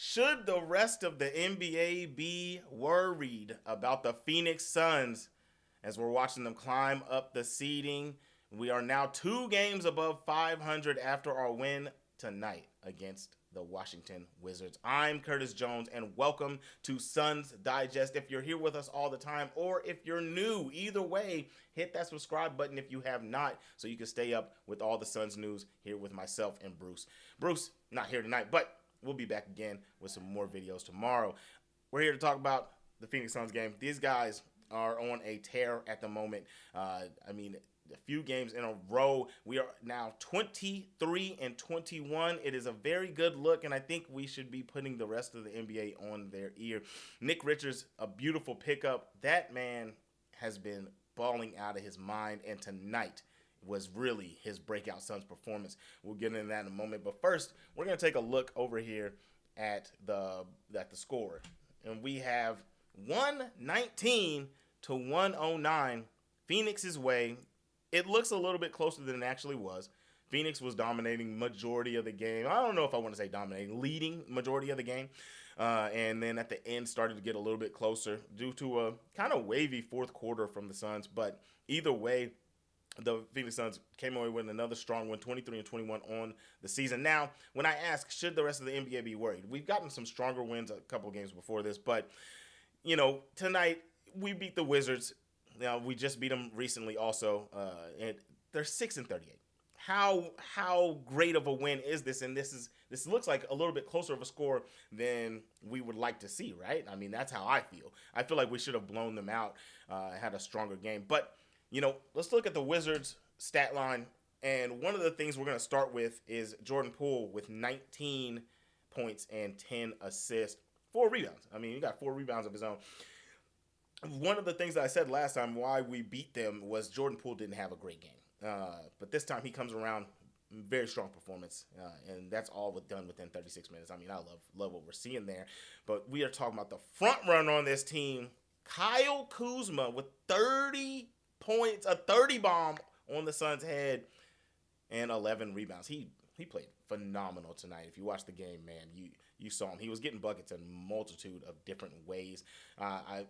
Should the rest of the NBA be worried about the Phoenix Suns as we're watching them climb up the seeding? We are now 2 games above 500 after our win tonight against the Washington Wizards. I'm Curtis Jones, and welcome to Suns Digest. If you're here with us all the time, or if you're new, either way, hit that subscribe button if you have not, so you can stay up with all the Suns news here with myself and Bruce. Bruce, not here tonight, but we'll be back again with some more videos tomorrow. We're here to talk about the Phoenix Suns game. These guys are on a tear at the moment. A few games in a row. We are now 23 and 21. It is a very good look, and I think we should be putting the rest of the NBA on their ear. Nick Richards, a beautiful pickup. That man has been balling out of his mind, and tonight was really his breakout Suns performance. We'll get into that in a moment. But first, we're going to take a look over here at the score. And we have 119 to 109 Phoenix's way. It looks a little bit closer than it actually was. Phoenix was dominating majority of the game. I don't know if I want to say dominating, leading majority of the game. And then at the end started to get a little bit closer due to a kind of wavy fourth quarter from the Suns. But either way, the Phoenix Suns came away with another strong win, 23 and 21 on the season. Now, when I ask, should the rest of the NBA be worried? We've gotten some stronger wins a couple games before this, but, tonight we beat the Wizards. Now, we just beat them recently also, and they're 6 and 38. How great of a win is this? And this looks like a little bit closer of a score than we would like to see, right? I mean, that's how I feel. I feel like we should have blown them out, had a stronger game. But, let's look at the Wizards stat line. And one of the things we're going to start with is Jordan Poole with 19 points and 10 assists, 4 rebounds. I mean, he got 4 rebounds of his own. One of the things that I said last time why we beat them was Jordan Poole didn't have a great game. But this time he comes around, very strong performance, and that's all done within 36 minutes. I mean, I love what we're seeing there. But we are talking about the front runner on this team, Kyle Kuzma, with 30 points, a 30 bomb on the Suns' head, and 11 rebounds. He played phenomenal tonight. If you watch the game, man, you saw him. He was getting buckets in a multitude of different ways. I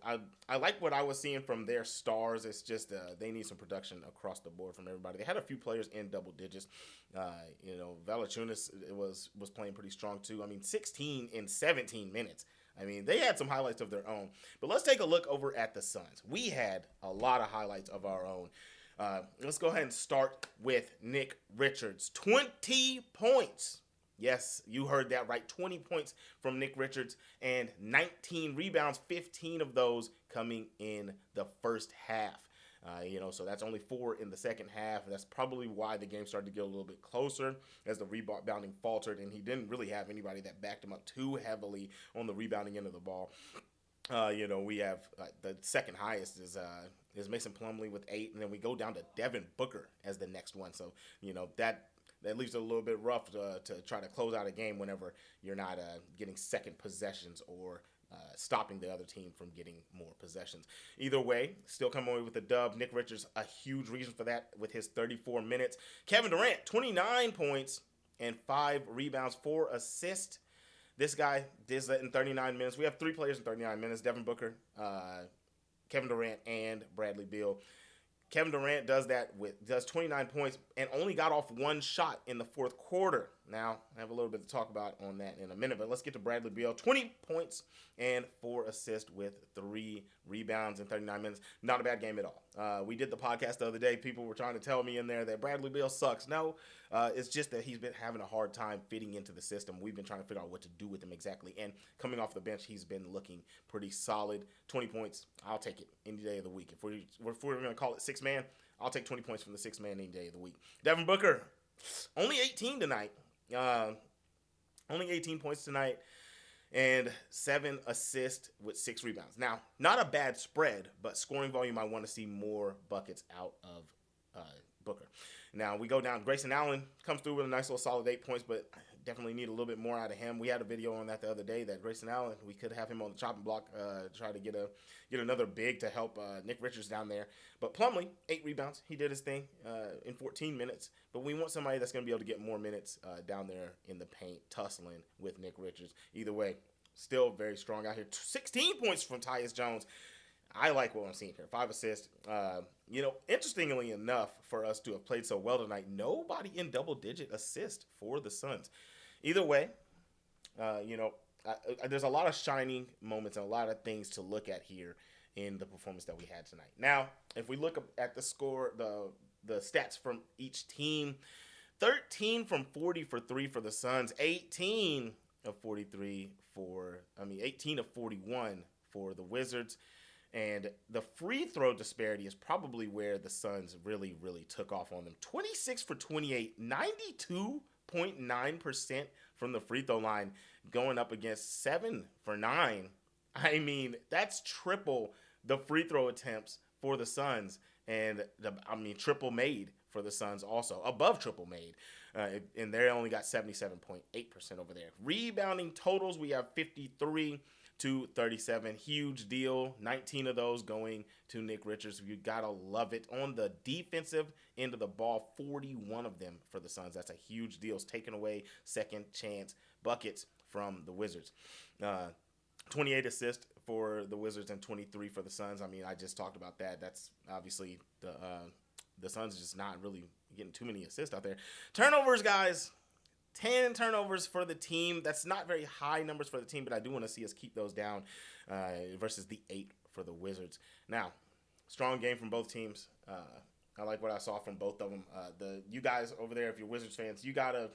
like what I was seeing from their stars. It's just they need some production across the board from everybody. They had a few players in double digits. Valanciunas was playing pretty strong too. I mean, 16 in 17 minutes. I mean, they had some highlights of their own. But let's take a look over at the Suns. We had a lot of highlights of our own. Let's go ahead and start with Nick Richards. 20 points. Yes, you heard that right. 20 points from Nick Richards and 19 rebounds, 15 of those coming in the first half. So that's only 4 in the second half. That's probably why the game started to get a little bit closer as the rebounding faltered, and he didn't really have anybody that backed him up too heavily on the rebounding end of the ball. We have the second highest is Mason Plumlee with 8, and then we go down to Devin Booker as the next one. So, that leaves it a little bit rough to try to close out a game whenever you're not getting second possessions or stopping the other team from getting more possessions. Either way, still coming away with a dub. Nick Richards, a huge reason for that with his 34 minutes. Kevin Durant, 29 points and 5 rebounds, 4 assists. This guy did that in 39 minutes. We have 3 players in 39 minutes, Devin Booker, Kevin Durant, and Bradley Beal. Kevin Durant does 29 points and only got off 1 shot in the fourth quarter. Now, I have a little bit to talk about on that in a minute, but let's get to Bradley Beal. 20 points and 4 assists with 3 rebounds in 39 minutes. Not a bad game at all. We did the podcast the other day. People were trying to tell me in there that Bradley Beal sucks. No, it's just that he's been having a hard time fitting into the system. We've been trying to figure out what to do with him exactly. And coming off the bench, he's been looking pretty solid. 20 points, I'll take it any day of the week. If we're going to call it 6-man, I'll take 20 points from the 6-man any day of the week. Devin Booker, only 18 tonight. Only 18 points tonight and 7 assists with 6 rebounds. Now, not a bad spread, but scoring volume, I want to see more buckets out of Booker. Now, we go down. Grayson Allen comes through with a nice little solid 8 points, but definitely need a little bit more out of him. We had a video on that the other day that Grayson Allen, we could have him on the chopping block, try to get another big to help Nick Richards down there. But Plumlee, 8 rebounds. He did his thing in 14 minutes. But we want somebody that's going to be able to get more minutes down there in the paint, tussling with Nick Richards. Either way, still very strong out here. 16 points from Tyus Jones. I like what I'm seeing here. 5 assists. Interestingly enough, for us to have played so well tonight, nobody in double-digit assists for the Suns. Either way, there's a lot of shining moments and a lot of things to look at here in the performance that we had tonight. Now, if we look at the score, the stats from each team, 13 from 40 for 3 for the Suns, 18 of 41 for the Wizards. And the free throw disparity is probably where the Suns really, really took off on them. 26 for 28, 92.9% from the free throw line, going up against 7 for 9. I mean, that's triple the free throw attempts for the Suns. And, triple made for the Suns also, above triple made. And they only got 77.8% over there. Rebounding totals, we have 53 to 37. Huge deal. 19 of those going to Nick Richards. You got to love it. On the defensive end of the ball, 41 of them for the Suns. That's a huge deal. It's taking away second chance buckets from the Wizards. 28 assists for the Wizards and 23 for the Suns. I just talked about that. That's obviously the Suns just not really getting too many assists out there. Turnovers, guys. 10 turnovers for the team. That's not very high numbers for the team, but I do want to see us keep those down versus the 8 for the Wizards. Now, strong game from both teams. I like what I saw from both of them. You guys over there, if you're Wizards fans, you got to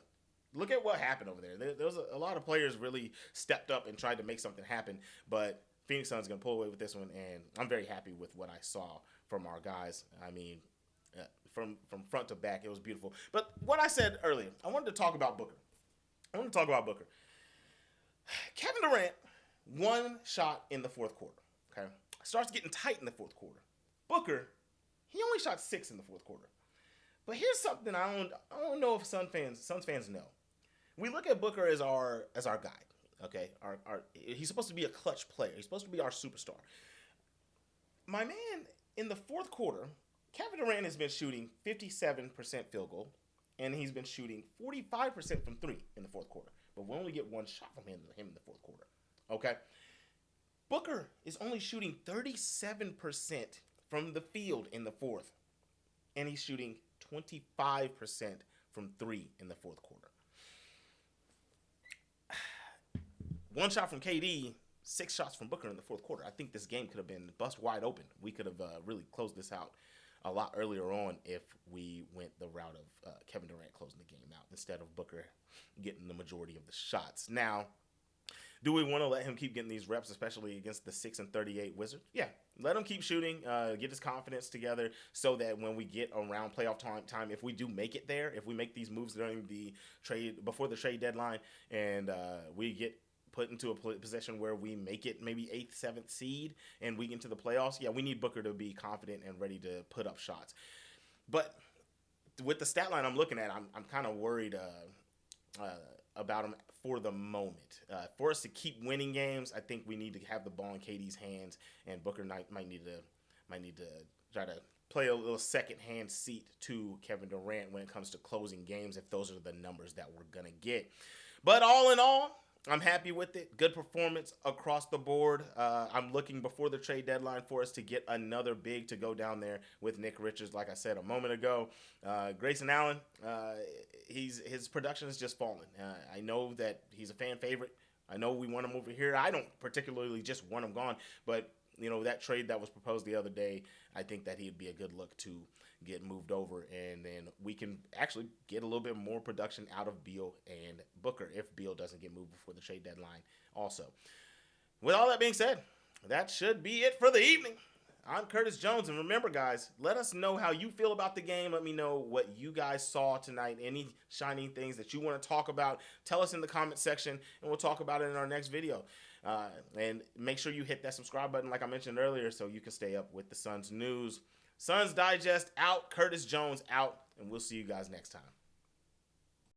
look at what happened over there. There was a lot of players really stepped up and tried to make something happen, but Phoenix Suns going to pull away with this one, and I'm very happy with what I saw from our guys. From front to back, it was beautiful. But what I said earlier, I wanted to talk about Booker. Kevin Durant, 1 shot in the fourth quarter. Okay, starts getting tight in the fourth quarter. Booker, he only shot 6 in the fourth quarter. But here's something I don't know if Suns fans know. We look at Booker as our guy. Okay, he's supposed to be a clutch player. He's supposed to be our superstar. My man, in the fourth quarter, Kevin Durant has been shooting 57% field goal, and he's been shooting 45% from 3 in the fourth quarter. But we only get 1 shot from him in the fourth quarter. Okay? Booker is only shooting 37% from the field in the fourth, and he's shooting 25% from 3 in the fourth quarter. 1 shot from KD, 6 shots from Booker in the fourth quarter. I think this game could have been bust wide open. We could have really closed this out a lot earlier on if we went the route of Kevin Durant closing the game out instead of Booker getting the majority of the shots. Now, do we want to let him keep getting these reps, especially against the 6-38 Wizards? Yeah, let him keep shooting, get his confidence together so that when we get around playoff time, if we do make it there, if we make these moves during the trade, before the trade deadline, and we get put into a position where we make it maybe 8th, 7th seed and we get into the playoffs, yeah, we need Booker to be confident and ready to put up shots. But with the stat line I'm looking at, I'm kind of worried about him for the moment. For us to keep winning games, I think we need to have the ball in KD's hands, and Booker might need to try to play a little second-hand seat to Kevin Durant when it comes to closing games, if those are the numbers that we're going to get. But all in all, I'm happy with it. Good performance across the board. I'm looking before the trade deadline for us to get another big to go down there with Nick Richards, like I said a moment ago. Grayson Allen, his production is just falling. I know that he's a fan favorite. I know we want him over here. I don't particularly just want him gone, but that trade that was proposed the other day, I think that he'd be a good look to get moved over, and then we can actually get a little bit more production out of Beal and Booker if Beal doesn't get moved before the trade deadline also. With all that being said, that should be it for the evening. I'm Curtis Jones, and remember, guys, let us know how you feel about the game. Let me know what you guys saw tonight, any shining things that you want to talk about. Tell us in the comment section, and we'll talk about it in our next video. And make sure you hit that subscribe button like I mentioned earlier so you can stay up with the Suns news. Suns Digest out, Curtis Jones out, and we'll see you guys next time.